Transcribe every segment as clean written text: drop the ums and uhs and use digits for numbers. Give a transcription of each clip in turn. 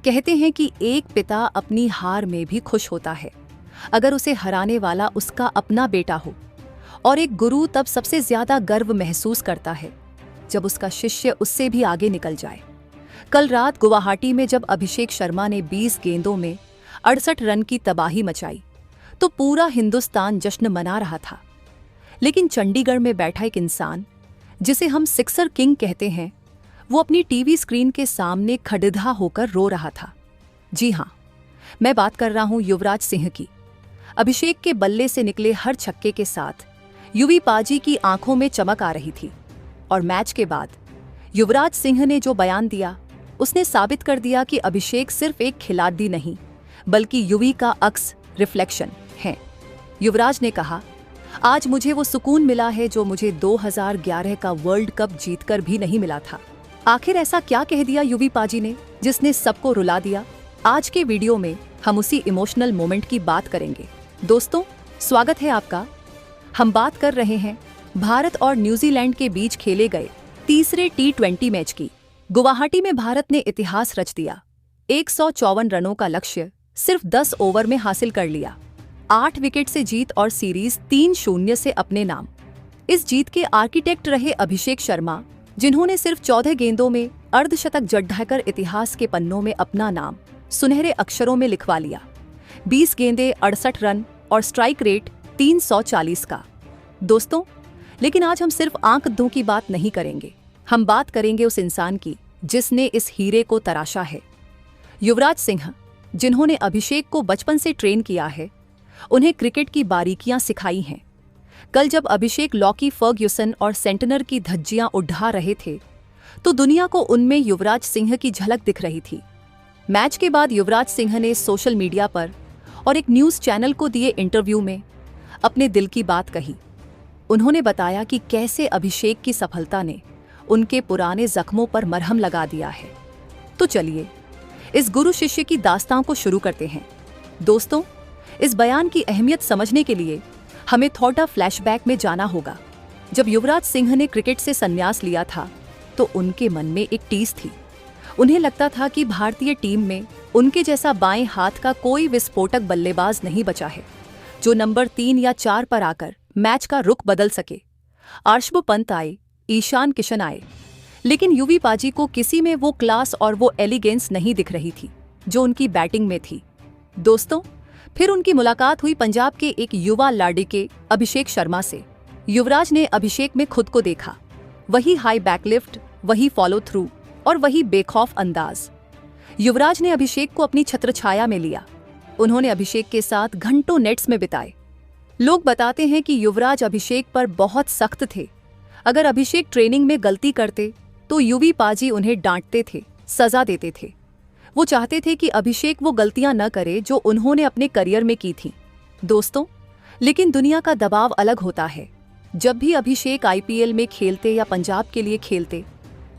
कहते हैं कि एक पिता अपनी हार में भी खुश होता है अगर उसे हराने वाला उसका अपना बेटा हो, और एक गुरु तब सबसे ज्यादा गर्व महसूस करता है जब उसका शिष्य उससे भी आगे निकल जाए। कल रात गुवाहाटी में जब अभिषेक शर्मा ने 20 गेंदों में 68 रन की तबाही मचाई तो पूरा हिंदुस्तान जश्न मना रहा था। लेकिन चंडीगढ़ में बैठा एक इंसान, जिसे हम सिक्सर किंग कहते हैं, वो अपनी टीवी स्क्रीन के सामने खड़िधा होकर रो रहा था। जी हाँ, मैं बात कर रहा हूं युवराज सिंह की। अभिषेक के बल्ले से निकले हर छक्के के साथ युवी पाजी की आंखों में चमक आ रही थी। और मैच के बाद युवराज सिंह ने जो बयान दिया, उसने साबित कर दिया कि अभिषेक सिर्फ एक खिलाड़ी नहीं बल्कि युवी का अक्स रिफ्लेक्शन है। युवराज ने कहा, आज मुझे वो सुकून मिला है जो मुझे 2011 का वर्ल्ड कप जीतकर भी नहीं मिला था। आखिर ऐसा क्या कह दिया युवी पाजी ने जिसने सबको रुला दिया? आज के वीडियो में हम उसी इमोशनल मोमेंट की बात करेंगे। दोस्तों, स्वागत है आपका। हम बात कर रहे हैं भारत और न्यूजीलैंड के बीच खेले गए तीसरे T20 मैच की। गुवाहाटी में भारत ने इतिहास रच दिया। 154 रनों का लक्ष्य सिर्फ 10 ओवर में हासिल कर लिया। 8 विकेट से जीत और सीरीज 3-0 से अपने नाम। इस जीत के आर्किटेक्ट रहे अभिषेक शर्मा, जिन्होंने सिर्फ 14 गेंदों में अर्धशतक जड़ाकर इतिहास के पन्नों में अपना नाम सुनहरे अक्षरों में लिखवा लिया। 20 गेंदें 68 रन और स्ट्राइक रेट 340 का। दोस्तों, लेकिन आज हम सिर्फ आंकड़ों की बात नहीं करेंगे। हम बात करेंगे उस इंसान की जिसने इस हीरे को तराशा है। युवराज सिंह, जिन्होंने अभिषेक को बचपन से ट्रेन किया है, उन्हें क्रिकेट की बारीकियां सिखाई हैं। कल जब अभिषेक लॉकी फर्ग्यूसन और सेंटनर की धज्जियां उड़ा रहे थे तो दुनिया को उनमें युवराज सिंह की झलक दिख रही थी। मैच के बाद युवराज सिंह ने सोशल मीडिया पर और एक न्यूज चैनल को दिए इंटरव्यू में अपने दिल की बात कही। उन्होंने बताया कि कैसे अभिषेक की सफलता ने उनके पुराने जख्मों पर मरहम लगा दिया है। तो चलिए इस गुरु शिष्य की दास्तां को शुरू करते हैं। दोस्तों, इस बयान की अहमियत समझने के लिए हमें थोड़ा फ्लैशबैक में जाना होगा। जब युवराज सिंह ने क्रिकेट से संन्यास लिया था तो उनके मन में एक टीस थी। उन्हें लगता था कि भारतीय टीम में उनके जैसा बाएं हाथ का कोई विस्फोटक बल्लेबाज नहीं बचा है जो नंबर 3 या 4 पर आकर मैच का रुख बदल सके। अर्शदीप पंत आए, ईशान किशन आए, लेकिन युवी पाजी को किसी में वो क्लास और वो एलिगेंस नहीं दिख रही थी जो उनकी बैटिंग में थी। दोस्तों, फिर उनकी मुलाकात हुई पंजाब के एक युवा लाड़के अभिषेक शर्मा से। युवराज ने अभिषेक में खुद को देखा। वही हाई बैकलिफ्ट, वही फॉलो थ्रू और वही बेखौफ अंदाज। युवराज ने अभिषेक को अपनी छत्रछाया में लिया। उन्होंने अभिषेक के साथ घंटों नेट्स में बिताए। लोग बताते हैं कि युवराज अभिषेक पर बहुत सख्त थे। अगर अभिषेक ट्रेनिंग में गलती करते तो युवी पाजी उन्हें डांटते थे, सजा देते थे। वो चाहते थे कि अभिषेक वो गलतियां न करे जो उन्होंने अपने करियर में की थी। दोस्तों, लेकिन दुनिया का दबाव अलग होता है। जब भी अभिषेक IPL में खेलते या पंजाब के लिए खेलते,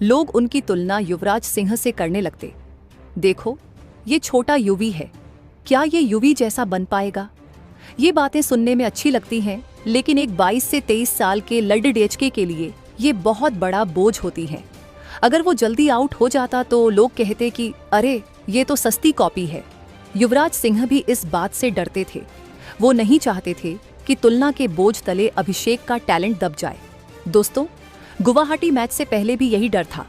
लोग उनकी तुलना युवराज सिंह से करने लगते। देखो, ये छोटा युवी है, क्या ये युवी जैसा बन पाएगा? ये बातें सुनने में अच्छी लगती हैं, लेकिन एक 22 से 23 साल के लड़के के लिए ये बहुत बड़ा बोझ होती है। अगर वो जल्दी आउट हो जाता तो लोग कहते कि अरे, ये तो सस्ती कॉपी है। युवराज सिंह भी इस बात से डरते थे। वो नहीं चाहते थे कि तुलना के बोझ तले अभिषेक का टैलेंट दब जाए। दोस्तों, गुवाहाटी मैच से पहले भी यही डर था।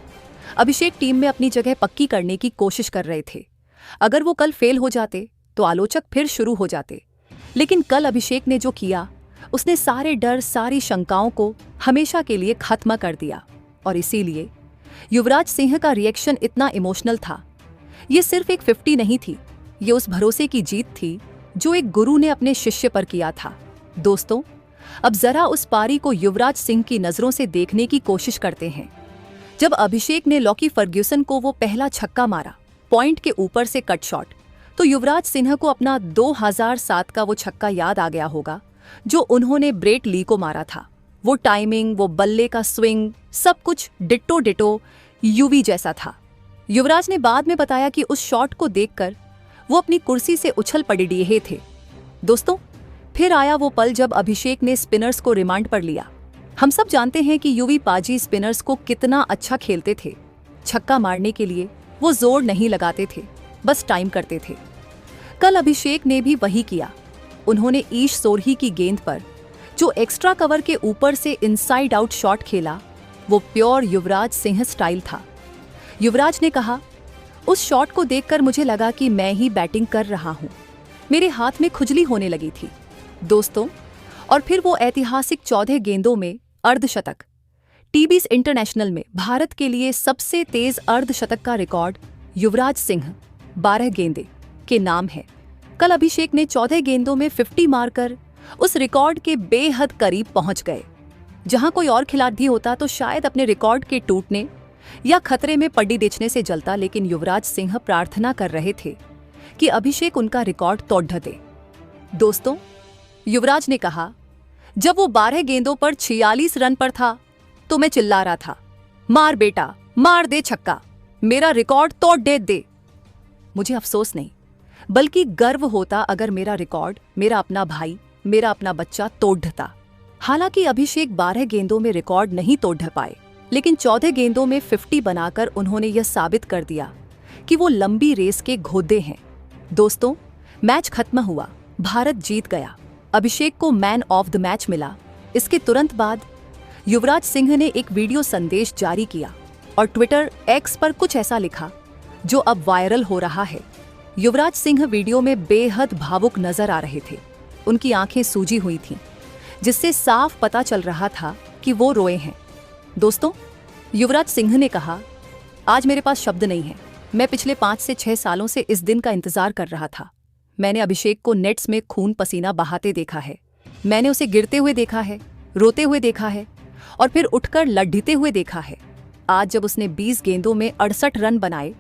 अभिषेक टीम में अपनी जगह पक्की करने की कोशिश कर रहे थे। अगर वो कल फेल हो जाते तो आलोचक फिर शुरू हो जाते। लेकिन कल अभिषेक ने जो किया, उसने सारे डर, सारी शंकाओं को हमेशा के लिए खत्म कर दिया। और इसीलिए युवराज सिंह का रिएक्शन इतना इमोशनल था। ये सिर्फ एक 50 नहीं थी, ये उस भरोसे की जीत थी जो एक गुरु ने अपने शिष्य पर किया था। दोस्तों, अब जरा उस पारी को युवराज सिंह की नजरों से देखने की कोशिश करते हैं। जब अभिषेक ने लॉकी फर्ग्यूसन को वो पहला छक्का मारा, पॉइंट के ऊपर से कट शॉट, तो युवराज सिंह को अपना 2007 का वो छक्का याद आ गया होगा जो उन्होंने ब्रेट ली को मारा था। वो टाइमिंग, वो बल्ले का स्विंग, सब कुछ डिट्टो डिट्टो युवी जैसा था। युवराज ने बाद में बताया कि उस शॉट को देखकर वो अपनी कुर्सी से उछल पड़े रहे थे। दोस्तों, फिर आया वो पल जब अभिषेक ने स्पिनर्स को रिमांड पर लिया। हम सब जानते हैं कि युवी पाजी स्पिनर्स को कितना अच्छा खेलते थे। छक्का मारने के लिए वो जोर नहीं लगाते थे, बस टाइम करते थे। कल अभिषेक ने भी वही किया। उन्होंने ईश सोरही की गेंद पर जो एक्स्ट्रा कवर के ऊपर से इनसाइड आउट शॉट खेला, वो प्योर युवराज सिंह स्टाइल था। युवराज ने कहा, उस शॉट को देखकर मुझे लगा कि मैं ही बैटिंग कर रहा हूं। मेरे हाथ में खुजली होने लगी थी दोस्तों। और फिर वो ऐतिहासिक 14 गेंदों में अर्धशतक। टीबीएस इंटरनेशनल में भारत के लिए सबसे तेज अर्धशतक का रिकॉर्ड युवराज सिंह 12 गेंदे के नाम है। कल अभिषेक ने 14 गेंदों में 50 मारकर उस रिकॉर्ड के बेहद करीब पहुंच गए। जहां कोई और खिलाड़ी होता तो शायद अपने रिकॉर्ड के टूटने या खतरे में पड्डी बेचने से जलता, लेकिन युवराज सिंह प्रार्थना कर रहे थे कि अभिषेक उनका रिकॉर्ड तोड़ दे। दोस्तों, युवराज ने कहा, जब वो 12 गेंदों पर 46 रन पर था तो मैं चिल्ला रहा था, मार बेटा, मार दे छक्का, मेरा रिकॉर्ड तोड़ दे। मुझे अफसोस नहीं बल्कि गर्व होता अगर मेरा रिकॉर्ड मेरा अपना भाई, मेरा अपना बच्चा तोड़ देता। हालांकि अभिषेक 12 गेंदों में रिकॉर्ड नहीं तोड़ पाए, लेकिन 14 गेंदों में 50 बनाकर उन्होंने यह साबित कर दिया कि वो लंबी रेस के घोड़े हैं। दोस्तों, मैच खत्म हुआ, भारत जीत गया। अभिषेक को मैन ऑफ द मैच मिला। इसके तुरंत बाद युवराज सिंह ने एक वीडियो संदेश जारी किया और ट्विटर एक्स पर कुछ ऐसा लिखा जो अब वायरल हो रहा है। युवराज सिंह वीडियो में बेहद भावुक नजर आ रहे थे। उनकी आंखें सूजी हुई थीं, जिससे साफ पता चल रहा था कि वो रोए हैं। दोस्तों, युवराज सिंह ने कहा, आज मेरे पास शब्द नहीं है। मैं पिछले 5 से 6 सालों से इस दिन का इंतजार कर रहा था। मैंने अभिषेक को नेट्स में खून पसीना बहाते देखा है। मैंने उसे गिरते हुए देखा है, रोते हुए देखा है और फिर उठकर लड्ढते हुए देखा है। आज जब उसने 20 गेंदों में 68 रन बनाए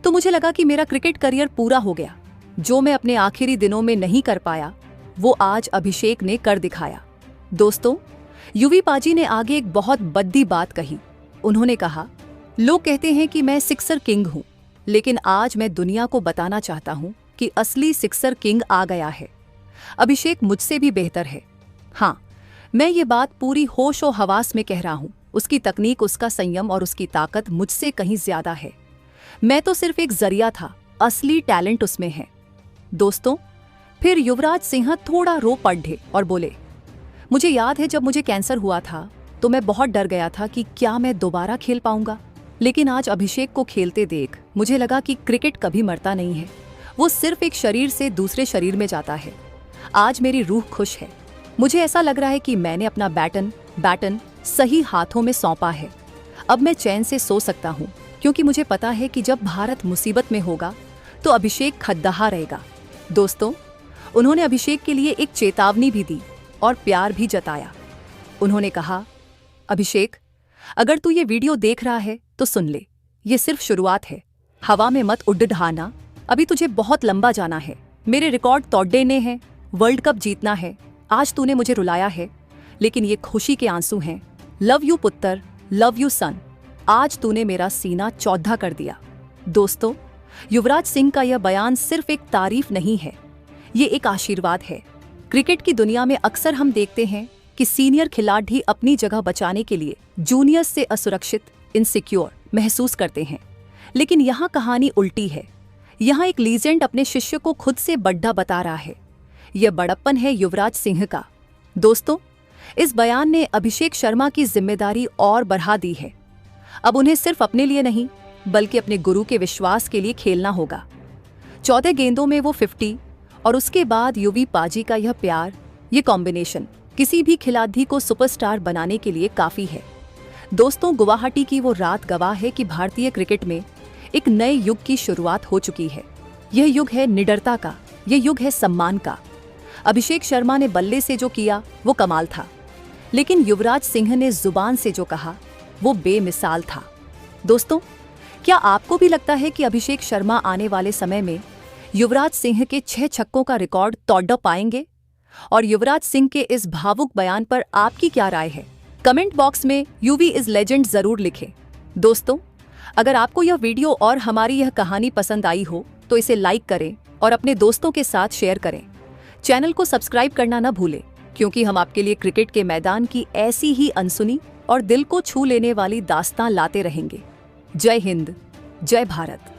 तो मुझे लगा कि मेरा क्रिकेट करियर पूरा हो गया। जो मैं अपने आखिरी दिनों में नहीं कर पाया, वो आज अभिषेक ने कर दिखाया। दोस्तों, युवी पाजी ने आगे एक बहुत बद्दी बात कही। उन्होंने कहा, लोग कहते हैं कि मैं सिक्सर किंग हूं, लेकिन आज मैं दुनिया को बताना चाहता हूं कि असली सिक्सर किंग आ गया है। अभिषेक मुझसे भी बेहतर है। हाँ, मैं ये बात पूरी होश और हवास में कह रहा हूं। उसकी तकनीक, उसका संयम और उसकी ताकत मुझसे कहीं ज्यादा है। मैं तो सिर्फ एक जरिया था, असली टैलेंट उसमें है। दोस्तों, फिर युवराज सिंह थोड़ा रो पड़े और बोले, मुझे याद है जब मुझे कैंसर हुआ था तो मैं बहुत डर गया था कि क्या मैं दोबारा खेल पाऊंगा। लेकिन आज अभिषेक को खेलते देख मुझे लगा कि क्रिकेट कभी मरता नहीं है, वो सिर्फ एक शरीर से दूसरे शरीर में जाता है। आज मेरी रूह खुश है। मुझे ऐसा लग रहा है कि मैंने अपना बैटन सही हाथों में सौंपा है। अब मैं चैन से सो सकता हूँ, क्योंकि मुझे पता है कि जब भारत मुसीबत में होगा तो अभिषेक खद्दहा रहेगा। दोस्तों, उन्होंने अभिषेक के लिए एक चेतावनी भी दी और प्यार भी जताया। उन्होंने कहा, अभिषेक, अगर तू ये वीडियो देख रहा है तो सुन ले, ये सिर्फ शुरुआत है। हवा में मत उड़ ढाना, अभी तुझे बहुत लंबा जाना है। मेरे रिकॉर्ड तोड़ने हैं, वर्ल्ड कप जीतना है। आज तूने मुझे रुलाया है, लेकिन ये खुशी के आंसू हैं। लव यू पुत्र, लव यू सन। आज तूने मेरा सीना चौधा कर दिया। दोस्तों, युवराज सिंह का यह बयान सिर्फ एक तारीफ नहीं है, ये एक आशीर्वाद है। क्रिकेट की दुनिया में अक्सर हम देखते हैं कि सीनियर खिलाड़ी अपनी जगह बचाने के लिए जूनियर्स से असुरक्षित, इनसिक्योर महसूस करते हैं, लेकिन यहाँ कहानी उल्टी है। यहाँ एक लीजेंड अपने शिष्य को खुद से बड़ा बता रहा है। यह बड़प्पन है युवराज सिंह का। दोस्तों, इस बयान ने अभिषेक शर्मा की जिम्मेदारी और बढ़ा दी है। अब उन्हें सिर्फ अपने लिए नहीं बल्कि अपने गुरु के विश्वास के लिए खेलना होगा। 14 गेंदों में वो 50 और उसके बाद युवी पाजी का यह प्यार, ये कॉम्बिनेशन किसी भी खिलाड़ी को सुपरस्टार बनाने के लिए काफी है। दोस्तों, गुवाहाटी की वो रात गवाह है कि भारतीय क्रिकेट में एक नए युग की शुरुआत हो चुकी है। यह युग है निडरता का, यह युग है सम्मान का। अभिषेक शर्मा ने बल्ले से जो किया वो कमाल था, लेकिन युवराज सिंह ने जुबान से जो कहा वो बेमिसाल था। दोस्तों, क्या आपको भी लगता है कि अभिषेक शर्मा आने वाले समय में युवराज सिंह के 6 छक्कों का रिकॉर्ड तोड़ पाएंगे? और युवराज सिंह के इस भावुक बयान पर आपकी क्या राय है? कमेंट बॉक्स में यूवी इज लेजेंड जरूर लिखें। दोस्तों, अगर आपको यह वीडियो और हमारी यह कहानी पसंद आई हो तो इसे लाइक करें और अपने दोस्तों के साथ शेयर करें। चैनल को सब्सक्राइब करना न भूलें, क्योंकि हम आपके लिए क्रिकेट के मैदान की ऐसी ही अनसुनी और दिल को छू लेने वाली दास्तां लाते रहेंगे। जय हिंद, जय भारत।